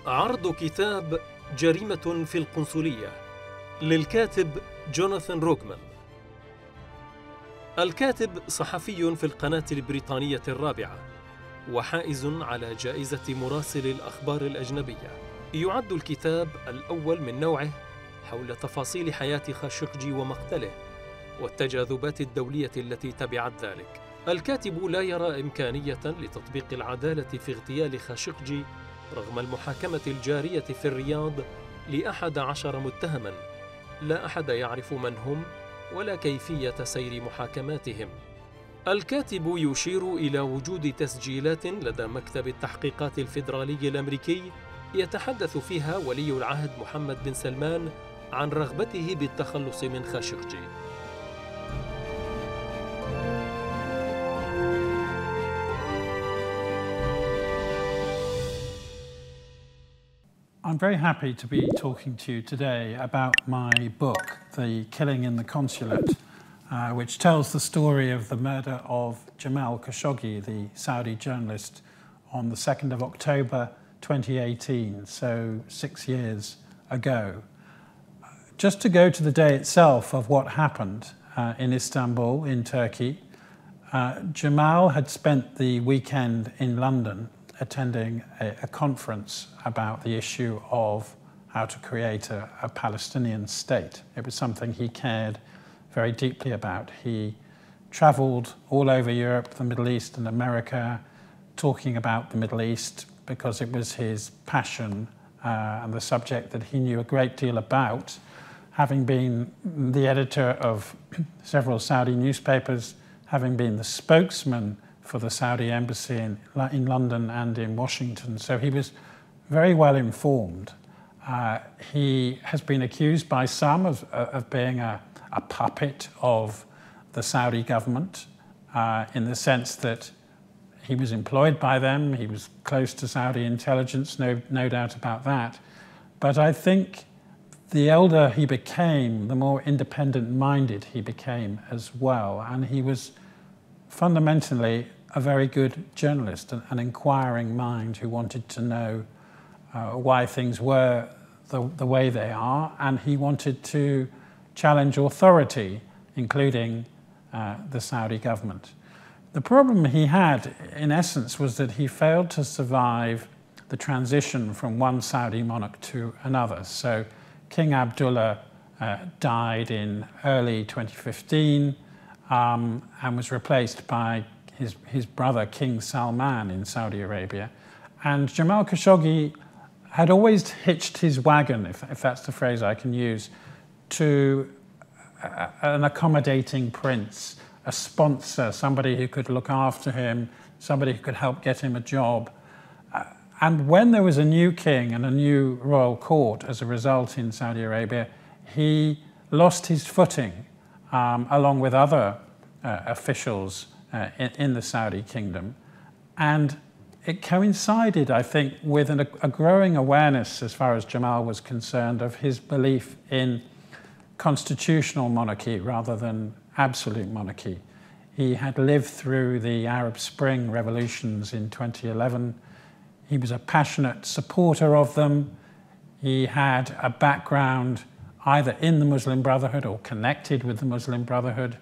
عرض كتاب جريمة في القنصلية للكاتب جوناثان روكمان. الكاتب صحفي في القناة البريطانية الرابعة وحائز على جائزة مراسل الأخبار الأجنبية. يعد الكتاب الأول من نوعه حول تفاصيل حياة خاشقجي ومقتله والتجاذبات الدولية التي تبعت ذلك. الكاتب لا يرى إمكانية لتطبيق العدالة في اغتيال خاشقجي رغم المحاكمة الجارية في الرياض ل11 متهما، لا أحد يعرف من هم ولا كيفية سير محاكماتهم. الكاتب يشير إلى وجود تسجيلات لدى مكتب التحقيقات الفيدرالي الأمريكي يتحدث فيها ولي العهد محمد بن سلمان عن رغبته بالتخلص من خاشقجي. I'm very happy to be talking to you today about my book, The Killing in the Consulate, which tells the story of the murder of Jamal Khashoggi, the Saudi journalist, on the 2nd of October 2018, so 6 years ago. Just to go to the day itself of what happened in Istanbul, in Turkey, Jamal had spent the weekend in London attending a conference about the issue of how to create a Palestinian state. It was something he cared very deeply about. He travelled all over Europe, the Middle East and America, talking about the Middle East because it was his passion and the subject that he knew a great deal about, having been the editor of several Saudi newspapers, having been the spokesman for the Saudi embassy in London and in Washington. So he was very well informed. He has been accused by some of being a puppet of the Saudi government in the sense that he was employed by them, he was close to Saudi intelligence, no doubt about that. But I think the elder he became, the more independent-minded he became as well, and he was fundamentally a very good journalist, an inquiring mind who wanted to know why things were the way they are, and he wanted to challenge authority, including the Saudi government. The problem he had, in essence, was that he failed to survive the transition from one Saudi monarch to another. So King Abdullah died in early 2015 and was replaced by his brother King Salman in Saudi Arabia. And Jamal Khashoggi had always hitched his wagon, if that's the phrase I can use, to an accommodating prince, a sponsor, somebody who could look after him, somebody who could help get him a job. And when there was a new king and a new royal court as a result in Saudi Arabia, he lost his footing along with other officials in the Saudi kingdom. And it coincided, I think, with a growing awareness, as far as Jamal was concerned, of his belief in constitutional monarchy rather than absolute monarchy. He had lived through the Arab Spring revolutions in 2011. He was a passionate supporter of them. He had a background either in the Muslim Brotherhood or connected with the Muslim Brotherhood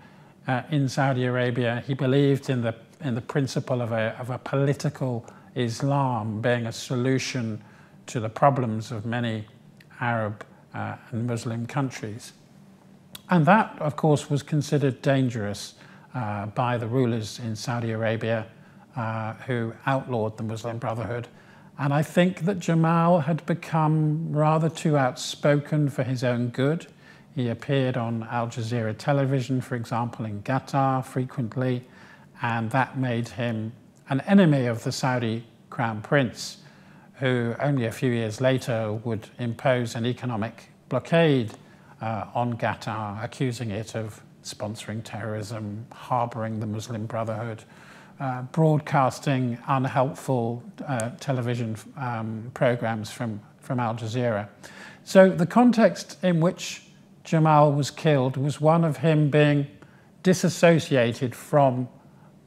in Saudi Arabia. He believed in the principle of a political Islam being a solution to the problems of many Arab and Muslim countries. And that, of course, was considered dangerous by the rulers in Saudi Arabia who outlawed the Muslim Brotherhood. And I think that Jamal had become rather too outspoken for his own good. He appeared on Al Jazeera television, for example, in Qatar frequently, and that made him an enemy of the Saudi Crown Prince, who only a few years later would impose an economic blockade on Qatar, accusing it of sponsoring terrorism, harboring the Muslim Brotherhood, broadcasting unhelpful television programs from Al Jazeera. So the context in which Jamal was killed was one of him being disassociated from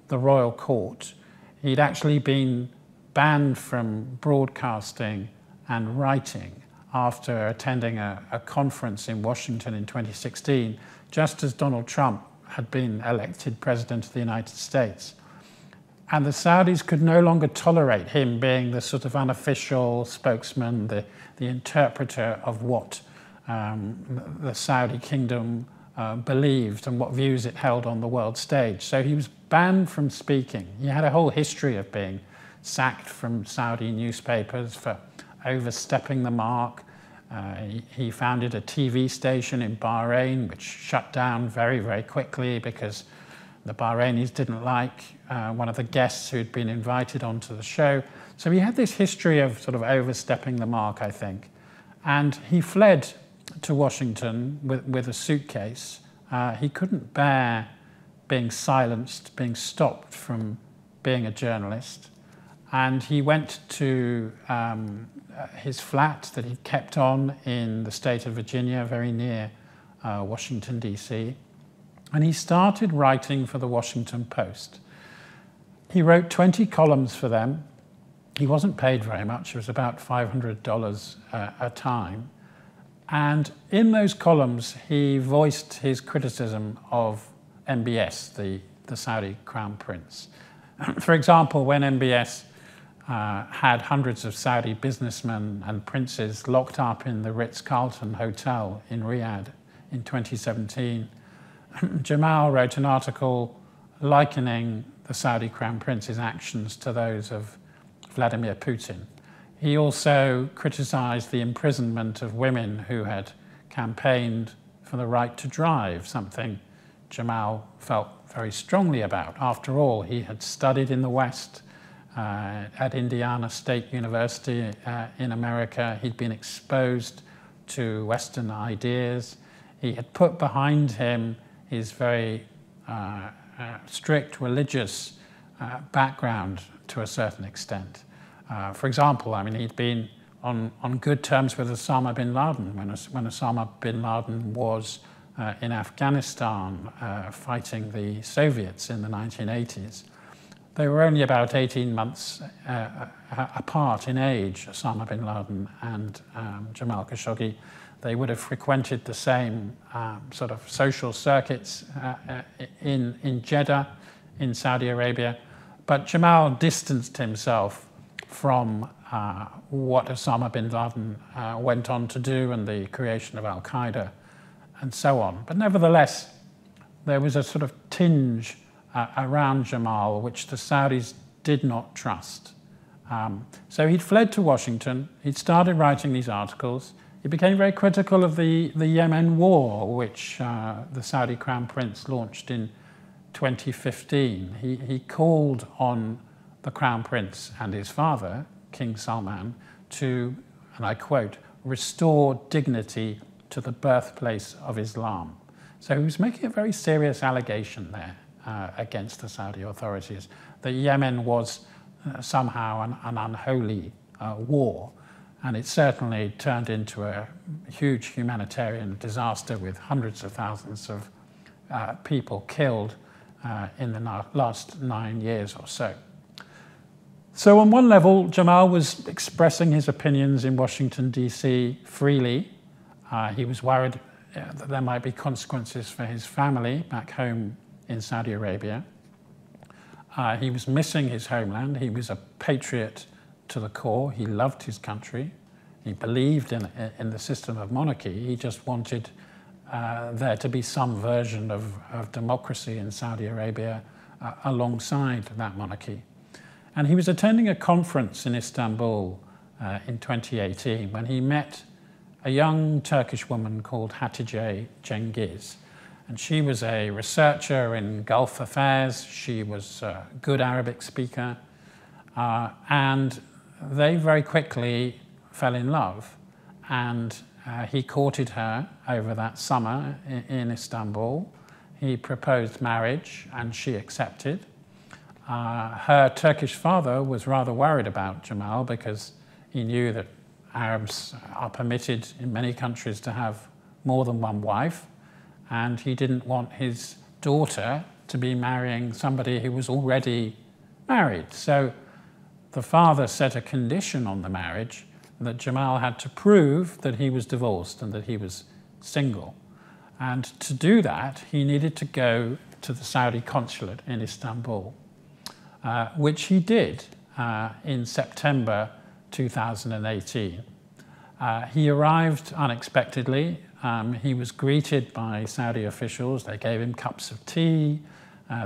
the royal court. He'd actually been banned from broadcasting and writing after attending a conference in Washington in 2016, just as Donald Trump had been elected president of the United States. And the Saudis could no longer tolerate him being the sort of unofficial spokesman, the interpreter of what the Saudi kingdom believed and what views it held on the world stage. So he was banned from speaking. He had a whole history of being sacked from Saudi newspapers for overstepping the mark. He founded a TV station in Bahrain, which shut down very, very quickly because the Bahrainis didn't like one of the guests who'd been invited onto the show. So he had this history of sort of overstepping the mark, I think. And he fled to Washington with a suitcase. He couldn't bear being silenced, being stopped from being a journalist. And he went to his flat that he kept on in the state of Virginia, very near Washington, D.C. And he started writing for the Washington Post. He wrote 20 columns for them. He wasn't paid very much. It was about $500 a time. And in those columns, he voiced his criticism of MBS, the Saudi crown prince. For example, when MBS had hundreds of Saudi businessmen and princes locked up in the Ritz-Carlton Hotel in Riyadh in 2017, Jamal wrote an article likening the Saudi crown prince's actions to those of Vladimir Putin. He also criticized the imprisonment of women who had campaigned for the right to drive, something Jamal felt very strongly about. After all, he had studied in the West at Indiana State University in America. He'd been exposed to Western ideas. He had put behind him his very strict religious background to a certain extent. For example, I mean, he'd been on good terms with Osama bin Laden when Osama bin Laden was in Afghanistan fighting the Soviets in the 1980s. They were only about 18 months apart in age, Osama bin Laden and Jamal Khashoggi. They would have frequented the same sort of social circuits in Jeddah, in Saudi Arabia. But Jamal distanced himself from what Osama bin Laden went on to do and the creation of Al-Qaeda and so on. But nevertheless, there was a sort of tinge around Jamal which the Saudis did not trust. So he'd fled to Washington. He'd started writing these articles. He became very critical of the Yemen war, which the Saudi Crown Prince launched in 2015. He called on the Crown Prince and his father, King Salman, to, and I quote, restore dignity to the birthplace of Islam. So he was making a very serious allegation there against the Saudi authorities, that Yemen was somehow an unholy war. And it certainly turned into a huge humanitarian disaster with hundreds of thousands of people killed in the last 9 years or so. So on one level, Jamal was expressing his opinions in Washington, D.C. freely. He was worried that there might be consequences for his family back home in Saudi Arabia. He was missing his homeland. He was a patriot to the core. He loved his country. He believed in the system of monarchy. He just wanted there to be some version of democracy in Saudi Arabia alongside that monarchy. And he was attending a conference in Istanbul in 2018 when he met a young Turkish woman called Hatice Cengiz. And she was a researcher in Gulf affairs. She was a good Arabic speaker. And they very quickly fell in love. And he courted her over that summer in Istanbul. He proposed marriage, and she accepted. Her Turkish father was rather worried about Jamal because he knew that Arabs are permitted in many countries to have more than one wife, and he didn't want his daughter to be marrying somebody who was already married. So the father set a condition on the marriage that Jamal had to prove that he was divorced and that he was single. And to do that, he needed to go to the Saudi consulate in Istanbul, which he did in September 2018. He arrived unexpectedly. He was greeted by Saudi officials. They gave him cups of tea.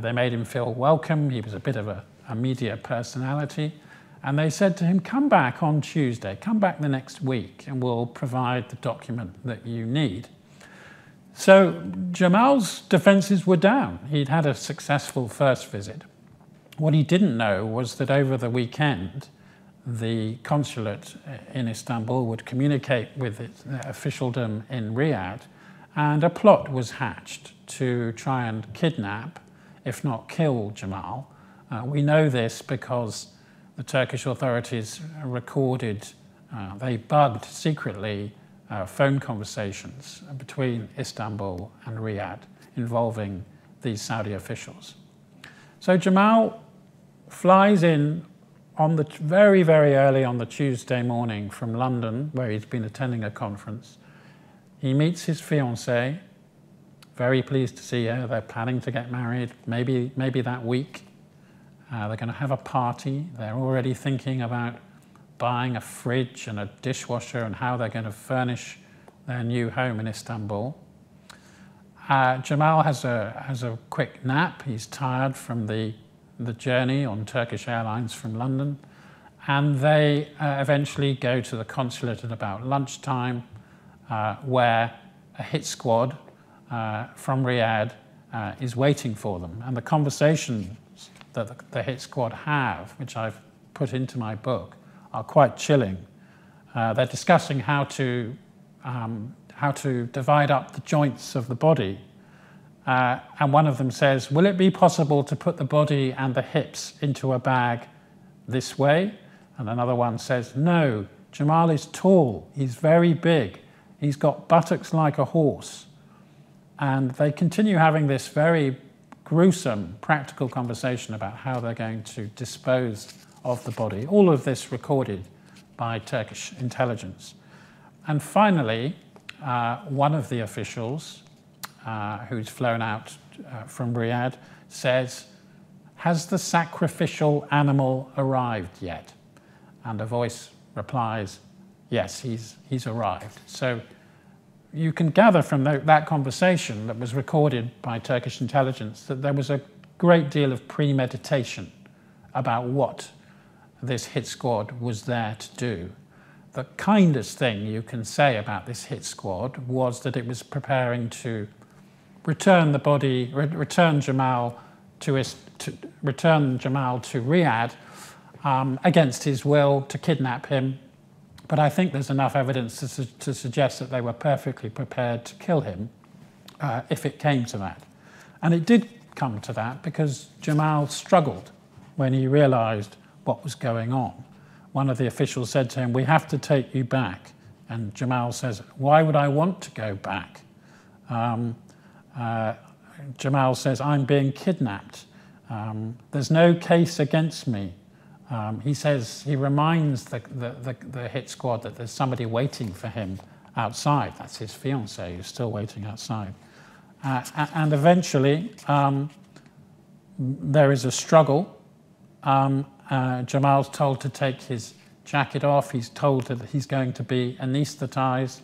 They made him feel welcome. He was a bit of a media personality. And they said to him, come back on Tuesday, come back the next week, and we'll provide the document that you need. So Jamal's defenses were down. He'd had a successful first visit. What he didn't know was that over the weekend, the consulate in Istanbul would communicate with its officialdom in Riyadh, and a plot was hatched to try and kidnap, if not kill, Jamal. We know this because the Turkish authorities recorded, they bugged secretly phone conversations between Istanbul and Riyadh involving these Saudi officials. So Jamal flies in on the very, very early on the Tuesday morning from London, where he's been attending a conference. He meets his fiancée, very pleased to see her. They're planning to get married, maybe that week. They're going to have a party. They're already thinking about buying a fridge and a dishwasher and how they're going to furnish their new home in Istanbul. Jamal has a quick nap. He's tired from the journey on Turkish Airlines from London. And they eventually go to the consulate at about lunchtime, where a hit squad from Riyadh is waiting for them. And the conversations that the hit squad have, which I've put into my book, are quite chilling. They're discussing how to divide up the joints of the body. And one of them says, will it be possible to put the body and the hips into a bag this way? And another one says, no, Jamal is tall, he's very big, he's got buttocks like a horse. And they continue having this very gruesome practical conversation about how they're going to dispose of the body. All of this recorded by Turkish intelligence. And finally, one of the officials who's flown out from Riyadh says, has the sacrificial animal arrived yet? And a voice replies, yes, he's arrived. So you can gather from that conversation that was recorded by Turkish intelligence that there was a great deal of premeditation about what this hit squad was there to do. The kindest thing you can say about this hit squad was that it was preparing to return the body, return Jamal to Riyadh against his will, to kidnap him. But I think there's enough evidence to suggest that they were perfectly prepared to kill him if it came to that. And it did come to that because Jamal struggled when he realized what was going on. One of the officials said to him, we have to take you back. And Jamal says, why would I want to go back? Jamal says, I'm being kidnapped. There's no case against me. He says, he reminds the hit squad that there's somebody waiting for him outside. That's his fiancée who's still waiting outside. And eventually, there is a struggle. Jamal's told to take his jacket off. He's told that he's going to be anesthetized.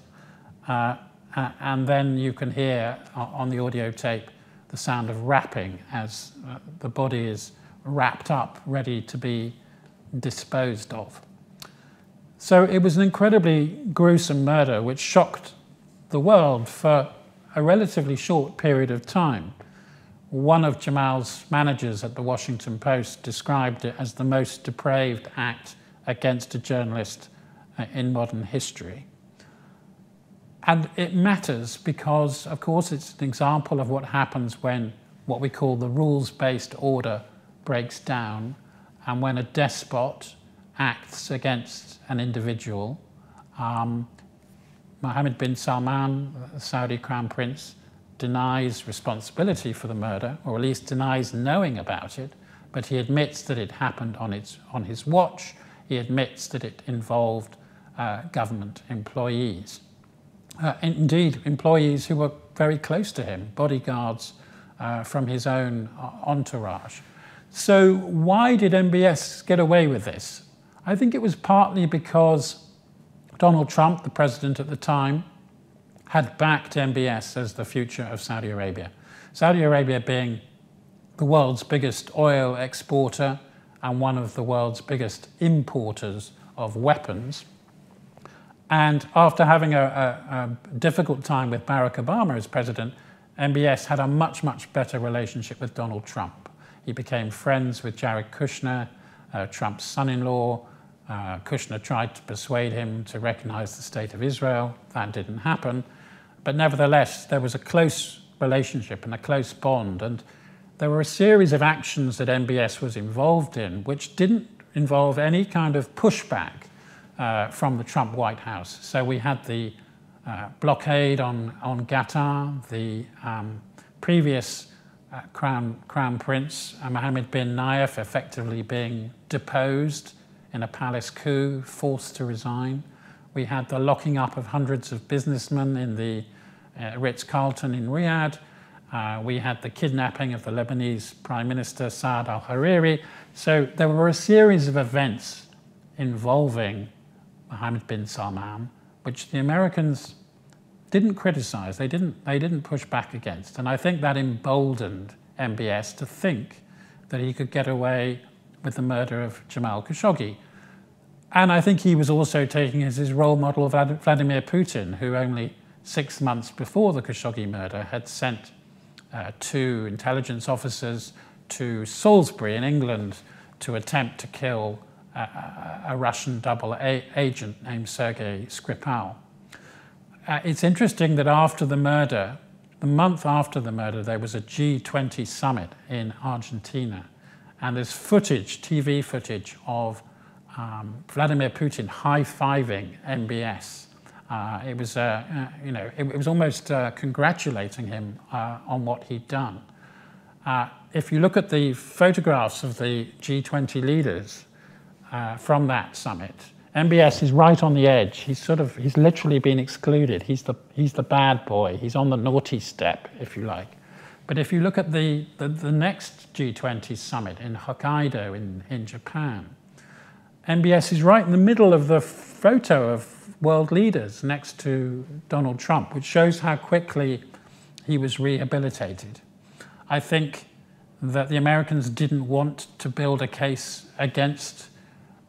And then you can hear on the audio tape the sound of rapping as the body is wrapped up, ready to be disposed of. So it was an incredibly gruesome murder which shocked the world for a relatively short period of time. One of Jamal's managers at the Washington Post described it as the most depraved act against a journalist in modern history. And it matters because, of course, it's an example of what happens when what we call the rules-based order breaks down, and when a despot acts against an individual. Mohammed bin Salman, the Saudi Crown Prince, denies responsibility for the murder, or at least denies knowing about it, but he admits that it happened on his watch. He admits that it involved government employees. Indeed, employees who were very close to him, bodyguards from his own entourage. So why did MBS get away with this? I think it was partly because Donald Trump, the president at the time, had backed MBS as the future of Saudi Arabia. Saudi Arabia being the world's biggest oil exporter and one of the world's biggest importers of weapons. And after having a difficult time with Barack Obama as president, MBS had a much, much better relationship with Donald Trump. He became friends with Jared Kushner, Trump's son-in-law. Kushner tried to persuade him to recognize the State of Israel. That didn't happen. But nevertheless, there was a close relationship and a close bond. And there were a series of actions that MBS was involved in which didn't involve any kind of pushback from the Trump White House. So we had the blockade on Qatar, the previous Crown Prince Mohammed bin Nayef effectively being deposed in a palace coup, forced to resign. We had the locking up of hundreds of businessmen in the Ritz-Carlton in Riyadh. We had the kidnapping of the Lebanese Prime Minister Saad al-Hariri. So there were a series of events involving Mohammed bin Salman, which the Americans didn't criticize, they didn't push back against. And I think that emboldened MBS to think that he could get away with the murder of Jamal Khashoggi. And I think he was also taking as his role model Vladimir Putin, who only 6 months before the Khashoggi murder had sent 2 intelligence officers to Salisbury in England to attempt to kill a Russian double agent named Sergei Skripal. It's interesting that after the murder, the month after the murder, there was a G20 summit in Argentina. And there's footage, TV footage of Vladimir Putin high-fiving MBS. It was, it was almost congratulating him on what he'd done. If you look at the photographs of the G20 leaders from that summit, MBS is right on the edge. He's literally been excluded. He's the bad boy. He's on the naughty step, if you like. But if you look at the next G20 summit in Hokkaido in Japan, MBS is right in the middle of the photo of world leaders next to Donald Trump, which shows how quickly he was rehabilitated. I think that the Americans didn't want to build a case against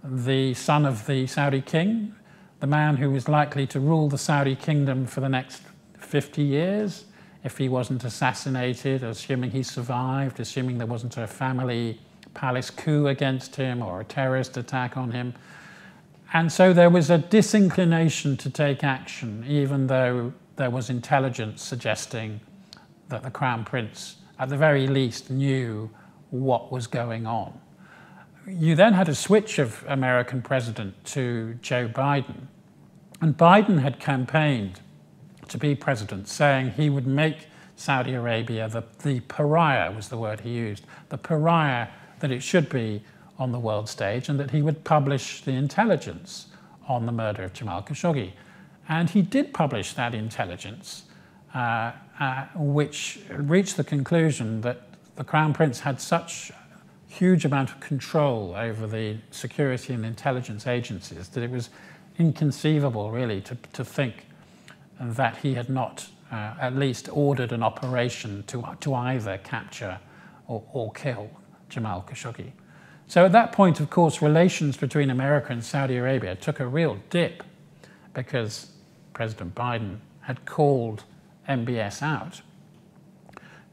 the son of the Saudi king, the man who was likely to rule the Saudi kingdom for the next 50 years, if he wasn't assassinated, assuming he survived, assuming there wasn't a family palace coup against him or a terrorist attack on him. And so there was a disinclination to take action, even though there was intelligence suggesting that the Crown Prince, at the very least, knew what was going on. You then had a switch of American president to Joe Biden. And Biden had campaigned to be president, saying he would make Saudi Arabia the pariah, was the word he used, the pariah that it should be on the world stage, and that he would publish the intelligence on the murder of Jamal Khashoggi. And he did publish that intelligence, which reached the conclusion that the Crown Prince had such huge amount of control over the security and intelligence agencies that it was inconceivable, really, to think that he had not at least ordered an operation to either capture or kill Jamal Khashoggi. So at that point, of course, relations between America and Saudi Arabia took a real dip because President Biden had called MBS out.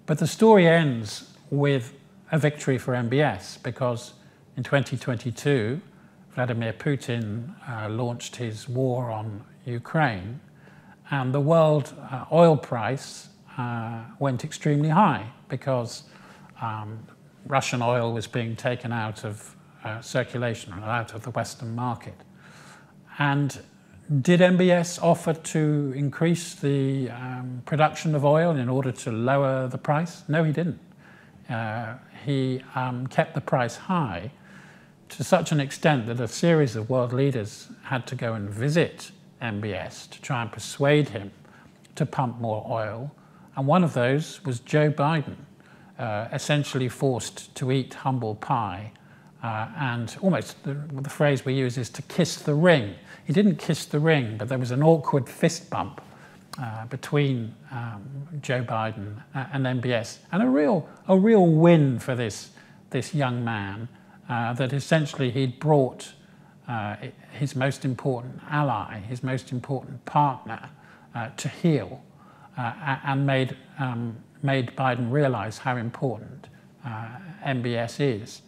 But the story ends with a victory for MBS because in 2022, Vladimir Putin launched his war on Ukraine, and the world oil price went extremely high because Russian oil was being taken out of circulation and out of the Western market. And did MBS offer to increase the production of oil in order to lower the price? No, he didn't. He kept the price high to such an extent that a series of world leaders had to go and visit MBS to try and persuade him to pump more oil. And one of those was Joe Biden, essentially forced to eat humble pie. And almost the phrase we use is to kiss the ring. He didn't kiss the ring, but there was an awkward fist bump between Joe Biden and MBS, and a real win for this young man, that essentially he'd brought his most important ally, his most important partner, to heel, and made Biden realize how important MBS is.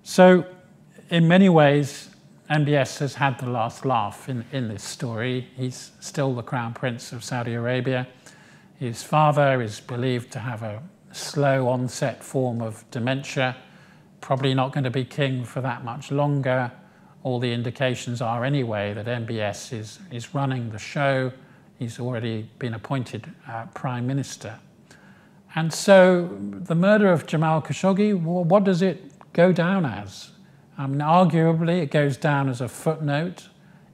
So in many ways, MBS has had the last laugh in this story. He's still the Crown Prince of Saudi Arabia. His father is believed to have a slow onset form of dementia, probably not going to be king for that much longer. All the indications are anyway that MBS is running the show. He's already been appointed Prime Minister. And so the murder of Jamal Khashoggi, well, what does it go down as? Arguably, it goes down as a footnote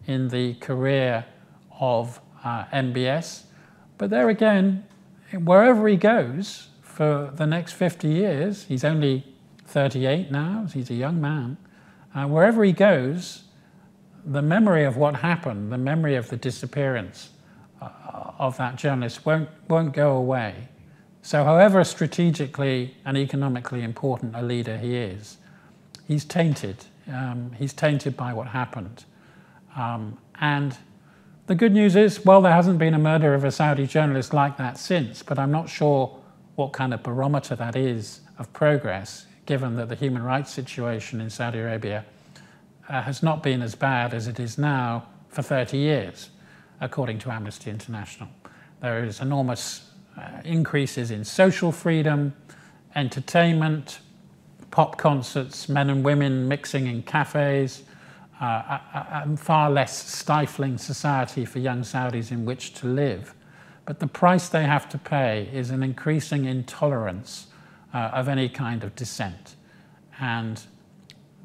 in the career of MBS. But there again, wherever he goes for the next 50 years, he's only 38 now, he's a young man. Wherever he goes, the memory of what happened, the memory of the disappearance of that journalist won't go away. So however strategically and economically important a leader he is, he's tainted. He's tainted by what happened. And the good news is, well, there hasn't been a murder of a Saudi journalist like that since, but I'm not sure what kind of barometer that is of progress, given that the human rights situation in Saudi Arabia has not been as bad as it is now for 30 years, according to Amnesty International. There is enormous increases in social freedom, entertainment, pop concerts, men and women mixing in cafes, a far less stifling society for young Saudis in which to live. But the price they have to pay is an increasing intolerance of any kind of dissent. And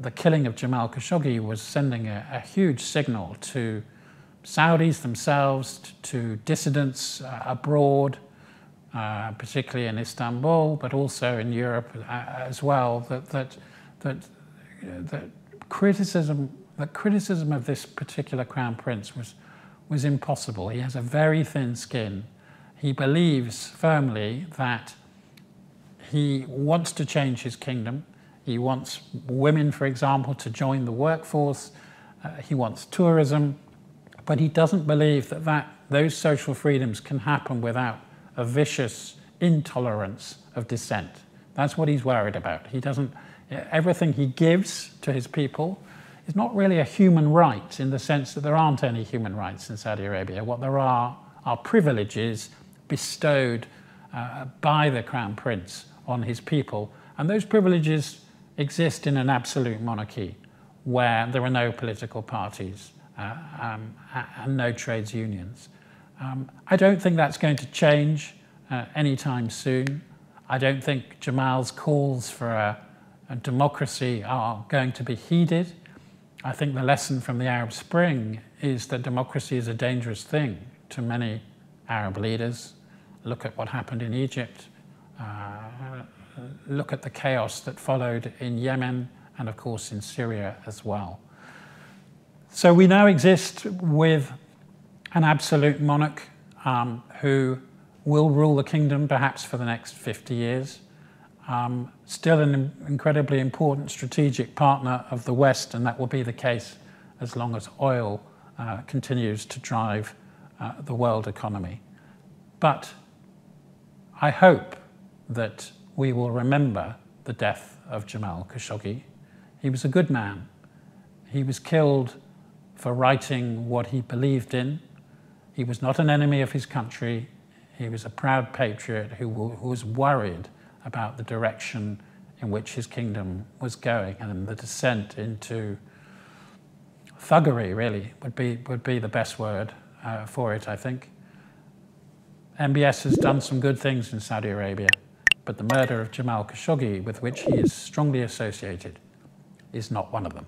the killing of Jamal Khashoggi was sending a huge signal to Saudis themselves, to dissidents abroad, particularly in Istanbul, but also in Europe as well, that criticism of this particular Crown Prince was impossible. He has a very thin skin. He believes firmly that he wants to change his kingdom. He wants women, for example, to join the workforce. He wants tourism, but he doesn't believe that those social freedoms can happen without a vicious intolerance of dissent. That's what he's worried about. He doesn't. Everything he gives to his people is not really a human right, in the sense that there aren't any human rights in Saudi Arabia. What there are privileges bestowed by the Crown Prince on his people, and those privileges exist in an absolute monarchy where there are no political parties and no trades unions. I don't think that's going to change anytime soon. I don't think Jamal's calls for a democracy are going to be heeded. I think the lesson from the Arab Spring is that democracy is a dangerous thing to many Arab leaders. Look at what happened in Egypt. Look at the chaos that followed in Yemen and, of course, in Syria as well. So we now exist with an absolute monarch who will rule the kingdom perhaps for the next 50 years. Still an incredibly important strategic partner of the West, and that will be the case as long as oil continues to drive the world economy. But I hope that we will remember the death of Jamal Khashoggi. He was a good man. He was killed for writing what he believed in. He was not an enemy of his country. He was a proud patriot who was worried about the direction in which his kingdom was going, and the descent into thuggery, really, would be the best word for it, I think. MBS has done some good things in Saudi Arabia, but the murder of Jamal Khashoggi, with which he is strongly associated, is not one of them.